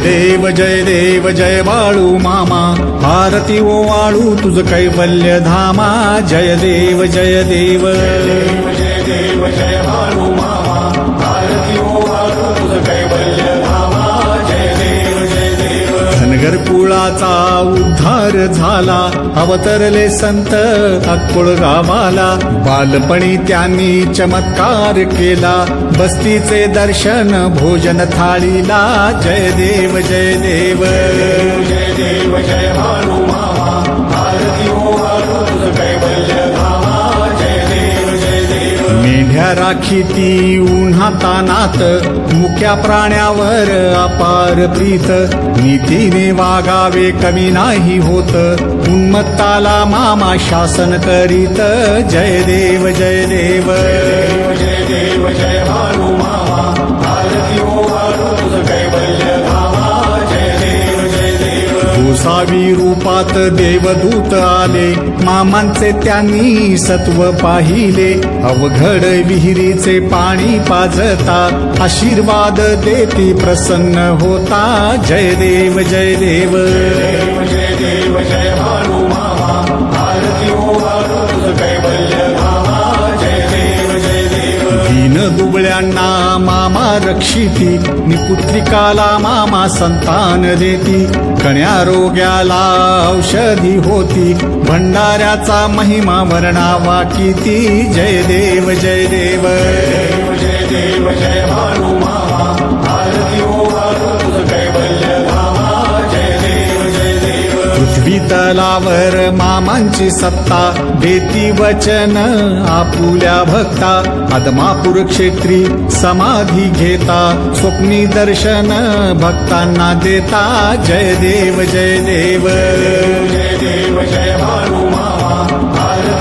देव जय बाळू मामा, आरती ओवाळू तुझ कैवल्य धामा. जय देव जय देव जय बाळू मामा, आरती ओवाळू तुझ कैवल्य धामा. जय देव जय देव. धनगर कुळाचा उद्धार झाला, अवतरले संत अक्कोळ गावाला. बालपणी त्यांनी चमत्कार केला, बस्तीचे दर्शन भोजन थाळीला. जय देव जय देव जय बाळू मामा, आरती ओवाळू तुझ कैवल्य धामा. जय देव जय देव. मेंढ्या राखीती उन्हातानात, मुक्या प्राण्यावर अपार प्रीत. नीतीने वागावे कमी नाही होत, उन्मत्ताला मामा शासन करीत. जय देव जय देव जय बाळू मामा, आरती ओवाळू तुझ कैवल्य धामा. जय देव जय देव. गोसावी रूपात देवदूत आले, मामांचे त्यांनी सत्व पाहिले. अवघड विहिरीचे पाणी पाजता, आशीर्वाद देती प्रसन्न होता. जय देव जय देव जय बाळू मामा, आरती ओवाळू तुझ कैवल्य धामा. जय देव जय देव. दीन दुबळ्यांना मामा रक्षिती, निपुत्रिकाला मामा संतान देती. कण्या रोग्याला औषधी होती, भंडाऱ्याचा महिमा वर्णावा किती. जय देव जय देव जय बाळू मामा, आरती ओवाळू तुझ कैवल्य धामा. जय देव जय देव. पृथ्वी तलावर मामांची सत्ता, देती वचन आपुल्या भक्ता. आदमापूर क्षेत्री समाधी घेता, स्वप्नी दर्शन भक्तांना देता. जय देव जय देव जय बाळू मामा,